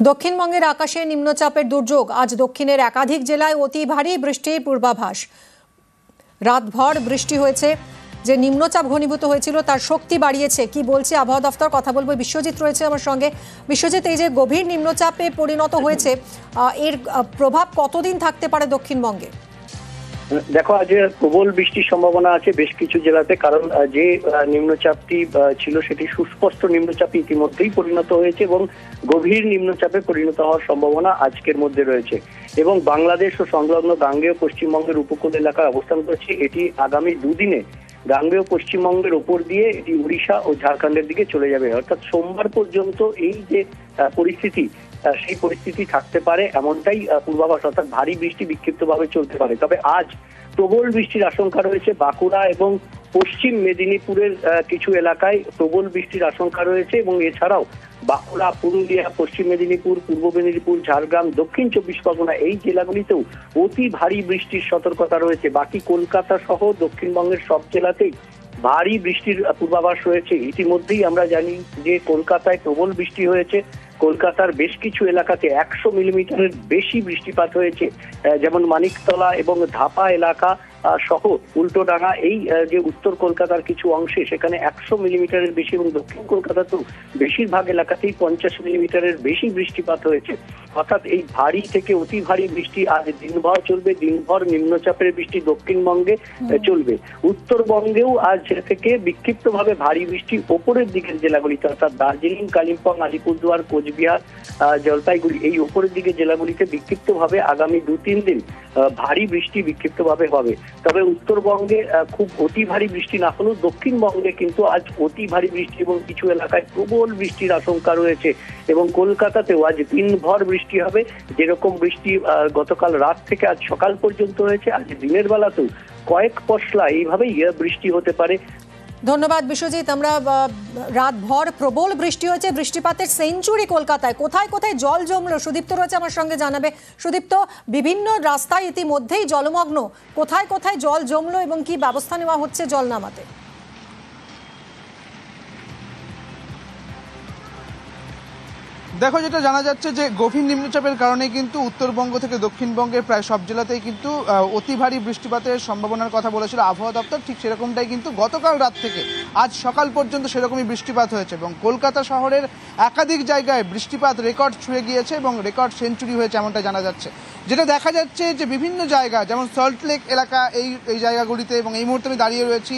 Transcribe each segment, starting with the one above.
দক্ষিণবঙ্গের আকাশে নিম্নচাপের দুর্যোগ। আজ দক্ষিণের একাধিক জেলায় অতি ভারী বৃষ্টির পূর্বাভাস। রাতভর বৃষ্টি হয়েছে। যে নিম্নচাপ ঘনীভূত হয়েছিল তার শক্তি বাড়িয়েছে। কি বলছে আবহাওয়া দফতর, কথা বলবো। বিশ্বজিৎ রয়েছে আমার সঙ্গে। বিশ্বজিৎ, এই যে গভীর নিম্নচাপে পরিণত হয়েছে, এর প্রভাব কতদিন থাকতে পারে দক্ষিণবঙ্গে? দেখো, আজ প্রবল বৃষ্টির সম্ভাবনা আছে বেশ কিছু জেলাতে, কারণ যে নিম্নচাপটি ছিল সেটি সুস্পষ্ট নিম্নচাপে ইতিমধ্যেই পরিণত হয়েছে এবং গভীর নিম্নচাপে পরিণত হওয়ার সম্ভাবনা আজকের মধ্যে রয়েছে এবং বাংলাদেশ ও সংলগ্ন গাঙ্গেয় পশ্চিমবঙ্গের উপকূল এলাকায় অবস্থান করছে। এটি আগামী দুদিনে গাঙ্গেয় পশ্চিমবঙ্গের ওপর দিয়ে এটি উড়িষ্যা ও ঝাড়খণ্ডের দিকে চলে যাবে, অর্থাৎ সোমবার পর্যন্ত এই যে পরিস্থিতি সেই পরিস্থিতি থাকতে পারে এমনটাই পূর্বাভাস, অর্থাৎ ভারী বৃষ্টি বিক্ষিপ্তভাবে চলতে পারে। তবে আজ প্রবল বৃষ্টির আশঙ্কা রয়েছে বাঁকুড়া এবং পশ্চিম মেদিনীপুরের কিছু এলাকায় প্রবল বৃষ্টির আশঙ্কা রয়েছে এবং এছাড়াও বাঁকুড়া, পুরুলিয়া, পশ্চিম মেদিনীপুর, পূর্ব মেদিনীপুর, ঝাড়গ্রাম, দক্ষিণ চব্বিশ পরগনা এই জেলাগুলিতেও অতি ভারী বৃষ্টির সতর্কতা রয়েছে। বাকি কলকাতা সহ দক্ষিণবঙ্গের সব জেলাতেই ভারী বৃষ্টির পূর্বাভাস রয়েছে। ইতিমধ্যেই আমরা জানি যে কলকাতায় প্রবল বৃষ্টি হয়েছে। কলকাতার বেশ কিছু এলাকাতে 100 মিলিমিটারের বেশি বৃষ্টিপাত হয়েছে, যেমন মানিকতলা এবং ধাপা এলাকা সহ উল্টোডাঙ্গা এই যে উত্তর কলকাতার কিছু অংশে সেখানে 100 মিলিমিটারের বেশি এবং দক্ষিণ কলকাতাতেও বেশিরভাগ এলাকাতেই 50 মিলিমিটারের বেশি বৃষ্টিপাত হয়েছে। অর্থাৎ এই ভারী থেকে অতি ভারী বৃষ্টি আজ দিনভর চলবে। দিনভর নিম্নচাপের বৃষ্টি দক্ষিণবঙ্গে চলবে। উত্তরবঙ্গেও আজ থেকে বিক্ষিপ্তভাবে ভারী বৃষ্টি ওপরের দিকের জেলাগুলিতে, অর্থাৎ দার্জিলিং, কালিম্পং, আলিপুরদুয়ার, কোচবিহার, জলপাইগুড়ি এই ওপরের দিকের জেলাগুলিতে বিক্ষিপ্তভাবে আগামী 2-3 দিন ভারী বৃষ্টি বিক্ষিপ্তভাবে হবে। তবে উত্তরবঙ্গে খুব অতি ভারী বৃষ্টি না হলেও দক্ষিণবঙ্গে কিন্তু আজ অতি ভারী বৃষ্টি এবং কিছু এলাকায় প্রবল বৃষ্টির আশঙ্কা রয়েছে এবং কলকাতাতেও আজ দিনভর বৃষ্টি হবে। যেরকম বৃষ্টি গতকাল রাত থেকে আজ সকাল পর্যন্ত হয়েছে, আজ দিনের বেলাতেও কয়েক পশলা এইভাবেই বৃষ্টি হতে পারে। ধন্যবাদ বিশ্বজিৎ। আমরা রাতভর প্রবল বৃষ্টি হয়েছে, বৃষ্টিপাতের সেঞ্চুরি কলকাতায়। কোথায় কোথায় জল জমলো সুদীপ্ত রয়েছে আমার সঙ্গে, জানাবে। সুদীপ্ত, বিভিন্ন রাস্তায় ইতিমধ্যেই জলমগ্ন, কোথায় কোথায় জল জমলো এবং কি ব্যবস্থা নেওয়া হচ্ছে জল নামাতে? দেখো, যেটা জানা যাচ্ছে যে গভীর নিম্নচাপের কারণে কিন্তু উত্তরবঙ্গ থেকে দক্ষিণবঙ্গের প্রায় সব জেলাতেই কিন্তু অতি ভারী বৃষ্টিপাতের সম্ভাবনার কথা বলেছিল আবহাওয়া দপ্তর। ঠিক সেরকমটাই কিন্তু গতকাল রাত থেকে আজ সকাল পর্যন্ত সেরকমই বৃষ্টিপাত হয়েছে এবং কলকাতা শহরের একাধিক জায়গায় বৃষ্টিপাত রেকর্ড ছুঁয়ে গিয়েছে এবং রেকর্ড সেঞ্চুরি হয়েছে এমনটা জানা যাচ্ছে। যেটা দেখা যাচ্ছে যে বিভিন্ন জায়গা, যেমন সল্টলেক এলাকা, এই জায়গাগুলিতে এবং এই মুহূর্তে আমি দাঁড়িয়ে রয়েছি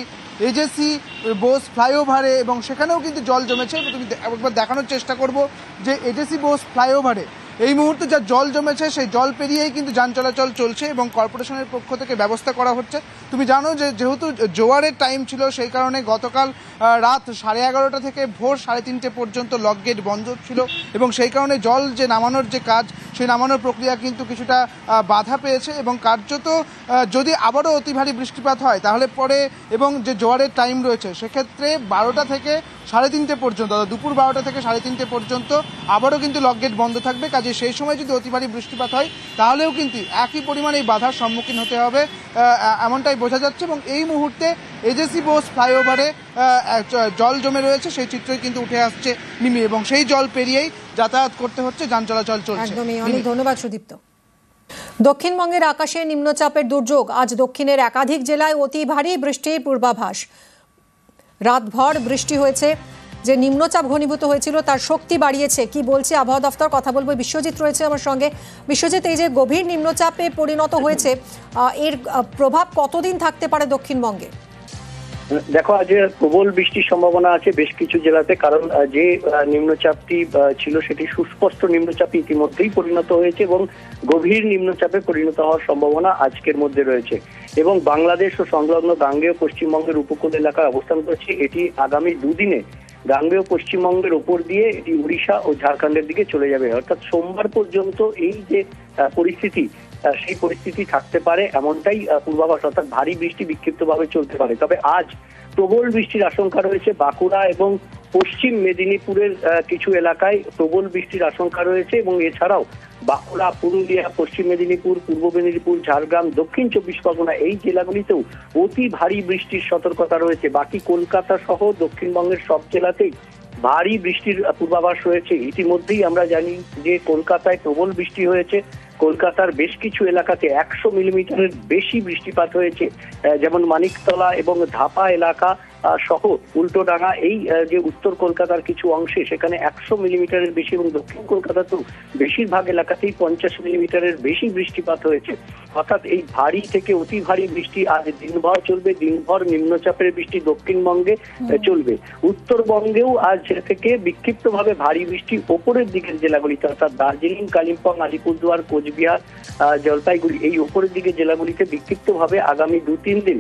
এজেসি বোস ফ্লাইওভারে এবং সেখানেও কিন্তু জল জমেছে। তুমি একবার দেখানোর চেষ্টা করব যে এজেসি বোস ফ্লাইওভারে এই মুহূর্তে যা জল জমেছে সেই জল পেরিয়েই কিন্তু যান চলাচল চলছে এবং কর্পোরেশনের পক্ষ থেকে ব্যবস্থা করা হচ্ছে। তুমি জানো যে যেহেতু জোয়ারের টাইম ছিল সেই কারণে গতকাল রাত 11:30 থেকে ভোর 3:30 পর্যন্ত লক গেট বন্ধ ছিল এবং সেই কারণে জল যে নামানোর যে কাজ সেই নামানোর প্রক্রিয়া কিন্তু কিছুটা বাধা পেয়েছে এবং কার্যত যদি আবারও অতি ভারী বৃষ্টিপাত হয় তাহলে পরে এবং যে জোয়ারের টাইম রয়েছে সেক্ষেত্রে 12টা থেকে 3:30 পর্যন্ত, দুপুর 12টা থেকে 3:30 পর্যন্ত আবারও কিন্তু লক গেট বন্ধ থাকবে। কাজে সেই সময় যদি অতি ভারী বৃষ্টিপাত হয় তাহলেও কিন্তু একই পরিমাণে এই বাধার সম্মুখীন হতে হবে এমনটাই বোঝা যাচ্ছে এবং এই মুহূর্তে এজেসি বোস ফ্লাইওভারে জল জমে রয়েছে সেই চিত্রই কিন্তু উঠে আসছে মিমি এবং সেই জল পেরিয়েই যাতায়াত করতে হচ্ছে, যান চলাচল চলছে। একদমই, অনেক ধন্যবাদ সুদীপ্ত। দক্ষিণবঙ্গের আকাশে নিম্নচাপের দুর্যোগ। আজ দক্ষিণের একাধিক জেলায় অতি ভারী বৃষ্টির পূর্বাভাস। রাতভর বৃষ্টি হয়েছে। যে নিম্নচাপ ঘনীভূত হয়েছিল তার শক্তি বাড়িয়েছে। কি বলছে আবহাওয়া দফতর, কথা বলবো। বিশ্বজিৎ রয়েছে আমার সঙ্গে। বিশ্বজিৎ, এই যে গভীর নিম্নচাপে পরিণত হয়েছে, এর প্রভাব কতদিন থাকতে পারে দক্ষিণবঙ্গে? দেখো, আজ প্রবল বৃষ্টির সম্ভাবনা আছে বেশ কিছু জেলাতে, কারণ যে নিম্নচাপটি ছিল সেটি সুস্পষ্ট নিম্নচাপে ইতিমধ্যেই পরিণত হয়েছে এবং গভীর নিম্নচাপে পরিণত হওয়ার সম্ভাবনা আজকের মধ্যে রয়েছে এবং বাংলাদেশ ও সংলগ্ন গাঙ্গেয় পশ্চিমবঙ্গের উপকূল এলাকায় অবস্থান করছে। এটি আগামী দুদিনে গাঙ্গেয় পশ্চিমবঙ্গের ওপর দিয়ে এটি উড়িষ্যা ও ঝাড়খণ্ডের দিকে চলে যাবে, অর্থাৎ সোমবার পর্যন্ত এই যে পরিস্থিতি সেই পরিস্থিতি থাকতে পারে এমনটাই পূর্বাভাস, অর্থাৎ ভারী বৃষ্টি বিক্ষিপ্তভাবে চলতে পারে। তবে আজ প্রবল বৃষ্টির আশঙ্কা রয়েছে বাঁকুড়া এবং পশ্চিম মেদিনীপুরের কিছু এলাকায় প্রবল বৃষ্টির আশঙ্কা রয়েছে এবং এছাড়াও বাঁকুড়া, পুরুলিয়া, পশ্চিম মেদিনীপুর, পূর্ব মেদিনীপুর, ঝাড়গ্রাম, দক্ষিণ চব্বিশ পরগনা এই জেলাগুলিতেও অতি ভারী বৃষ্টির সতর্কতা রয়েছে। বাকি কলকাতা সহ দক্ষিণবঙ্গের সব জেলাতেই ভারী বৃষ্টির পূর্বাভাস রয়েছে। ইতিমধ্যেই আমরা জানি যে কলকাতায় প্রবল বৃষ্টি হয়েছে। কলকাতার বেশ কিছু এলাকাতে 100 মিলিমিটারের বেশি বৃষ্টিপাত হয়েছে, যেমন মানিকতলা এবং ধাপা এলাকা সহ উল্টোডাঙ্গা, এই যে উত্তর কলকাতার কিছু অংশে সেখানে 100 মিলিমিটারের বেশি, এবং দক্ষিণ কলকাতাতেও বেশিরভাগ এলাকাতেই 50 মিলিমিটারের বেশি বৃষ্টিপাত হয়েছে। অর্থাৎ এই ভারী থেকে অতি ভারী বৃষ্টি আজ দিনভর চলবে। দিনভর নিম্নচাপের বৃষ্টি দক্ষিণবঙ্গে চলবে। উত্তরবঙ্গেও আজ থেকে বিক্ষিপ্তভাবে ভারী বৃষ্টি ওপরের দিকের জেলাগুলিতে, অর্থাৎ দার্জিলিং, কালিম্পং, আলিপুরদুয়ার, কোচবিহার, জলপাইগুড়ি, এই ওপরের দিকে জেলাগুলিতে বিক্ষিপ্তভাবে আগামী 2-3 দিন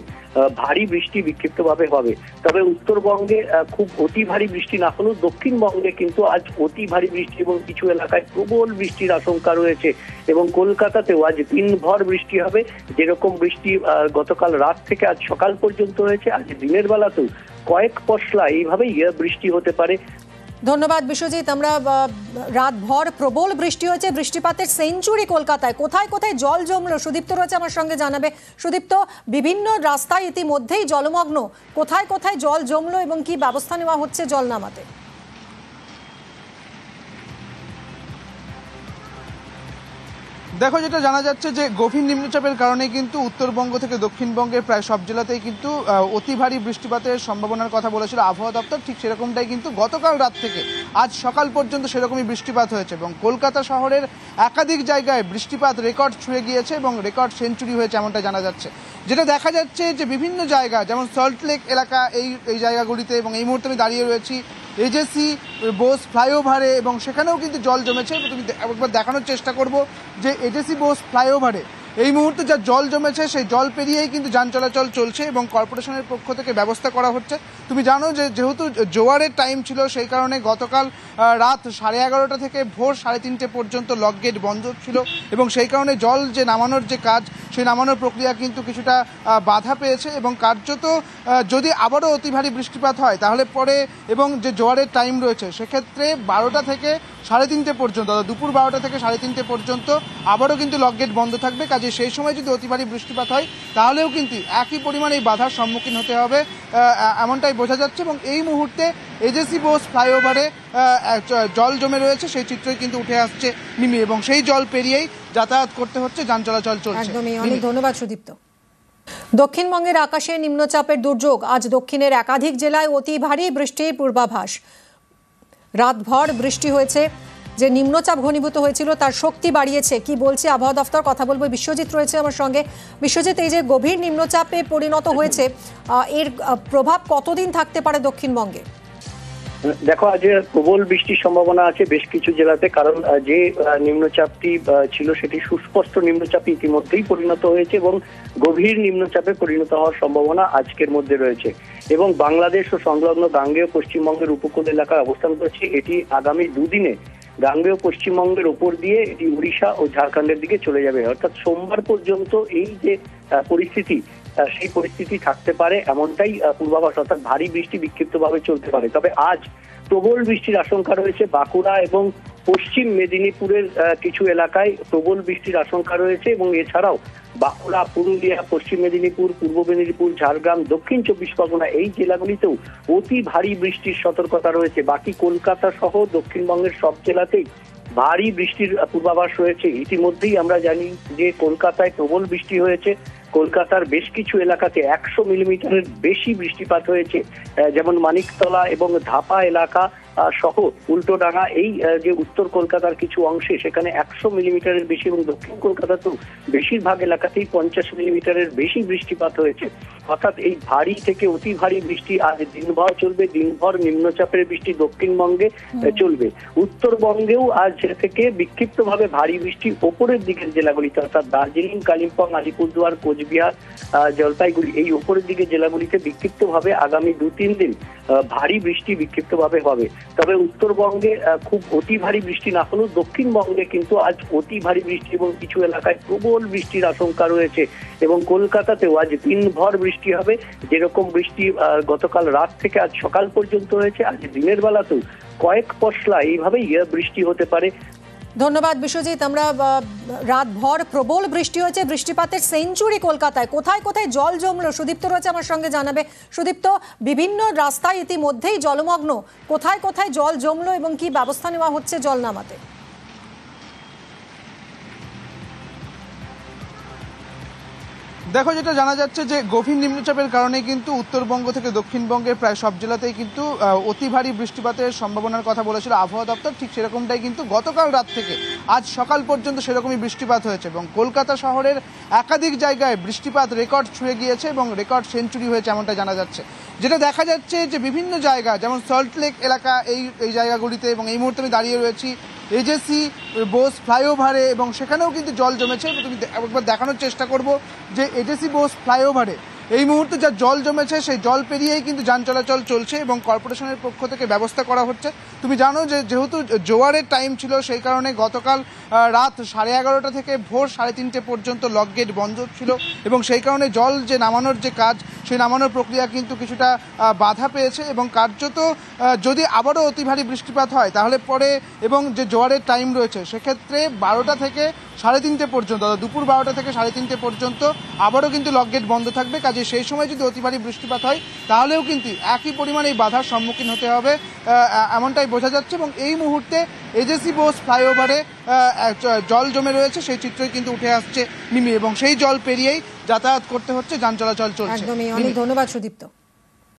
ভারী বৃষ্টি বিক্ষিপ্তভাবে হবে। তবে উত্তরবঙ্গে খুব অতি ভারী বৃষ্টি না হলেও দক্ষিণবঙ্গে কিন্তু আজ অতি ভারী বৃষ্টি এবং কিছু এলাকায় প্রবল বৃষ্টির আশঙ্কা রয়েছে। এবং কলকাতাতেও আজ দিনভর বৃষ্টি হবে। যেরকম বৃষ্টি গতকাল রাত থেকে আজ সকাল পর্যন্ত হয়েছে, আজ দিনের বেলাতেও কয়েক পশলা এইভাবেই বৃষ্টি হতে পারে। ধন্যবাদ বিশ্বজিৎ। আমরা রাতভর প্রবল বৃষ্টি হয়েছে, বৃষ্টিপাতের সেঞ্চুরি কলকাতায়। কোথায় কোথায় জল জমলো সুদীপ্ত রয়েছে আমার সঙ্গে, জানাবে সুদীপ্ত। বিভিন্ন রাস্তায় ইতিমধ্যেই জলমগ্ন, কোথায় কোথায় জল জমলো এবং কি ব্যবস্থা নেওয়া হচ্ছে জল নামাতে? দেখো, যেটা জানা যাচ্ছে যে গভীর নিম্নচাপের কারণে কিন্তু উত্তরবঙ্গ থেকে দক্ষিণবঙ্গের প্রায় সব জেলাতেই কিন্তু অতি ভারী বৃষ্টিপাতের সম্ভাবনার কথা বলেছিল আবহাওয়া দপ্তর। ঠিক সেরকমটাই কিন্তু গতকাল রাত থেকে আজ সকাল পর্যন্ত সেরকমই বৃষ্টিপাত হয়েছে, এবং কলকাতা শহরের একাধিক জায়গায় বৃষ্টিপাত রেকর্ড ছুঁয়ে গিয়েছে এবং রেকর্ড সেঞ্চুরি হয়েছে, এমনটা জানা যাচ্ছে। যেটা দেখা যাচ্ছে যে বিভিন্ন জায়গা, যেমন সল্টলেক এলাকা, এই জায়গাগুলিতে, এবং এই মুহূর্তে আমি দাঁড়িয়ে রয়েছি এজেসি বোস ফ্লাইওভারে, এবং সেখানেও কিন্তু জল জমেছে। তুমি একবার দেখানোর চেষ্টা করব যে এজেসি বোস ফ্লাইওভারে এই মুহূর্তে যা জল জমেছে সেই জল পেরিয়েই কিন্তু যান চলাচল চলছে, এবং কর্পোরেশনের পক্ষ থেকে ব্যবস্থা করা হচ্ছে। তুমি জানো যে যেহেতু জোয়ারের টাইম ছিল, সেই কারণে গতকাল রাত 11:30 থেকে ভোর 3:30 পর্যন্ত লক গেট বন্ধ ছিল, এবং সেই কারণে জল যে নামানোর যে কাজ, সেই নামানোর প্রক্রিয়া কিন্তু কিছুটা বাধা পেয়েছে। এবং কার্যত যদি আবারও অতি ভারী বৃষ্টিপাত হয় তাহলে পরে, এবং যে জোয়ারের টাইম রয়েছে, সেক্ষেত্রে 12টা থেকে 3:30 পর্যন্ত, দুপুর 12টা থেকে 3:30 পর্যন্ত আবারও কিন্তু লক গেট বন্ধ থাকবে। কাজে সেই সময় যদি অতি ভারী বৃষ্টিপাত হয় তাহলেও কিন্তু একই পরিমাণে এই বাধার সম্মুখীন হতে হবে, এমনটাই বোঝা যাচ্ছে। এবং এই মুহূর্তে এজেসি বোস ফ্লাইওভারে জল জমে রয়েছে, সেই চিত্রই কিন্তু উঠে আসছে মিমি, এবং সেই জল পেরিয়েই যাতায়াত করতে হচ্ছে, যান চলাচল চলছে। একদমই, অনেক ধন্যবাদ সুদীপ্ত। দক্ষিণবঙ্গের আকাশে নিম্নচাপের দুর্যোগ, আজ দক্ষিণের একাধিক জেলায় অতি ভারী বৃষ্টির পূর্বাভাস। রাতভর বৃষ্টি হয়েছে, যে নিম্নচাপ ঘনীভূত হয়েছিল তার শক্তি বাড়িয়েছে। কি বলছে আবহাওয়া দফতর, কথা বলবো। বিশ্বজিৎ রয়েছে আমার সঙ্গে। বিশ্বজিৎ, এই যে গভীর নিম্নচাপে পরিণত হয়েছে, এর প্রভাব কতদিন থাকতে পারে দক্ষিণবঙ্গে? দেখো, আজ প্রবল বৃষ্টির সম্ভাবনা আছে বেশ কিছু জেলাতে, কারণ যে নিম্নচাপটি ছিল সেটি সুস্পষ্ট নিম্নচাপে ইতিমধ্যেই পরিণত হয়েছে, এবং গভীর নিম্নচাপে পরিণত হওয়ার সম্ভাবনা আজকের মধ্যে রয়েছে। এবং বাংলাদেশ ও সংলগ্ন গাঙ্গেয় পশ্চিমবঙ্গের উপকূল এলাকায় অবস্থান করছে। এটি আগামী 2 দিনে গাঙ্গেয় পশ্চিমবঙ্গের উপর দিয়ে এটি উড়িষ্যা ও ঝাড়খণ্ডের দিকে চলে যাবে। অর্থাৎ সোমবার পর্যন্ত এই যে পরিস্থিতি, সেই পরিস্থিতি থাকতে পারে, এমনটাই পূর্বাভাস। অর্থাৎ ভারী বৃষ্টি বিক্ষিপ্তভাবে চলতে পারে। তবে আজ প্রবল বৃষ্টির আশঙ্কা রয়েছে বাঁকুড়া এবং পশ্চিম মেদিনীপুরের কিছু এলাকায় প্রবল বৃষ্টির আশঙ্কা রয়েছে, এবং এছাড়াও বাঁকুড়া, পুরুলিয়া, পশ্চিম মেদিনীপুর, পূর্ব মেদিনীপুর, ঝাড়গ্রাম, দক্ষিণ 24 পরগনা, এই জেলাগুলিতেও অতি ভারী বৃষ্টির সতর্কতা রয়েছে। বাকি কলকাতা সহ দক্ষিণবঙ্গের সব জেলাতেই ভারী বৃষ্টির পূর্বাভাস রয়েছে। ইতিমধ্যেই আমরা জানি যে কলকাতায় প্রবল বৃষ্টি হয়েছে। কলকাতার বেশ কিছু এলাকাতে 100 মিলিমিটারের বেশি বৃষ্টিপাত হয়েছে, যেমন মানিকতলা এবং ধাপা এলাকা সহ উল্টোডাঙ্গা, এই যে উত্তর কলকাতার কিছু অংশে সেখানে 100 মিলিমিটারের বেশি, এবং দক্ষিণ কলকাতাতেও বেশিরভাগ এলাকাতেই 50 মিলিমিটারের বেশি বৃষ্টিপাত হয়েছে। অর্থাৎ এই ভারী থেকে অতি ভারী বৃষ্টি আজ দিনভর চলবে। দিনভর নিম্নচাপের বৃষ্টি দক্ষিণবঙ্গে চলবে। উত্তরবঙ্গেও আজ থেকে বিক্ষিপ্তভাবে ভারী বৃষ্টি ওপরের দিকের জেলাগুলিতে, অর্থাৎ দার্জিলিং, কালিম্পং, আলিপুরদুয়ার, কোচবিহার, জলপাইগুড়ি, এই ওপরের দিকে জেলাগুলিতে বিক্ষিপ্তভাবে আগামী 2-3 দিন ভারী বৃষ্টি বিক্ষিপ্তভাবে হবে। তবে উত্তরবঙ্গে খুব অতি ভারী বৃষ্টি না হলেও দক্ষিণবঙ্গে কিন্তু আজ অতি ভারী বৃষ্টি এবং কিছু এলাকায় প্রবল বৃষ্টির আশঙ্কা রয়েছে। এবং কলকাতাতেও আজ দিনভর বৃষ্টি হবে। যেরকম বৃষ্টি গতকাল রাত থেকে আজ সকাল পর্যন্ত হয়েছে, আজ দিনের বেলাতেও কয়েক পশলা এইভাবেই বৃষ্টি হতে পারে। ধন্যবাদ বিশ্বজিৎ। আমরা রাতভর প্রবল বৃষ্টি হয়েছে, বৃষ্টিপাতের সেঞ্চুরি কলকাতায়। কোথায় কোথায় জল জমলো সুদীপ্ত রয়েছে আমার সঙ্গে, জানাবে সুদীপ্ত। বিভিন্ন রাস্তায় ইতিমধ্যেই জলমগ্ন, কোথায় কোথায় জল জমলো এবং কি ব্যবস্থা নেওয়া হচ্ছে জল নামাতে? দেখো, যেটা জানা যাচ্ছে যে গভীর নিম্নচাপের কারণে কিন্তু উত্তরবঙ্গ থেকে দক্ষিণবঙ্গের প্রায় সব জেলাতেই কিন্তু অতি ভারী বৃষ্টিপাতের সম্ভাবনার কথা বলেছিল আবহাওয়া দপ্তর। ঠিক সেরকমটাই কিন্তু গতকাল রাত থেকে আজ সকাল পর্যন্ত সেরকমই বৃষ্টিপাত হয়েছে এবং কলকাতা শহরের একাধিক জায়গায় বৃষ্টিপাত রেকর্ড ছুঁয়ে গিয়েছে এবং রেকর্ড সেঞ্চুরি হয়েছে এমনটা জানা যাচ্ছে। যেটা দেখা যাচ্ছে যে বিভিন্ন জায়গা, যেমন সল্টলেক এলাকা, এই জায়গাগুলিতে, এবং এই মুহূর্তে আমি দাঁড়িয়ে রয়েছি এজেসি বোস ফ্লাইওভারে, এবং সেখানেও কিন্তু জল জমেছে। তুমি একবার দেখানোর চেষ্টা করব যে এজেসি বোস ফ্লাইওভারে এই মুহূর্তে যা জল জমেছে সেই জল পেরিয়েই কিন্তু যান চলাচল চলছে এবং কর্পোরেশনের পক্ষ থেকে ব্যবস্থা করা হচ্ছে। তুমি জানো যে যেহেতু জোয়ারের টাইম ছিল সেই কারণে গতকাল রাত 11:30 থেকে ভোর 3:30 পর্যন্ত লক গেট বন্ধ ছিল এবং সেই কারণে জল যে নামানোর যে কাজ, সেই নামানোর প্রক্রিয়া কিন্তু কিছুটা বাধা পেয়েছে এবং কার্যত যদি আবারও অতি ভারী বৃষ্টিপাত হয় তাহলে পরে, এবং যে জোয়ারের টাইম রয়েছে সেক্ষেত্রে 12টা থেকে 3:30 পর্যন্ত, দুপুর 12টা থেকে 3:30 পর্যন্ত আবারও কিন্তু লক গেট বন্ধ থাকবে। কাজে সেই সময় যদি অতি ভারী বৃষ্টিপাত হয় তাহলেও কিন্তু একই পরিমাণে এই বাধার সম্মুখীন হতে হবে এমনটাই বোঝা যাচ্ছে। এবং এই মুহূর্তে এজেসি বোস ফ্লাইওভারে জল জমে রয়েছে, সেই চিত্রই কিন্তু উঠে আসছে মিমি, এবং সেই জল পেরিয়েই যাতায়াত করতে হচ্ছে, যান চলাচল চলছে। একদমই, অনেক ধন্যবাদ সুদীপ্ত।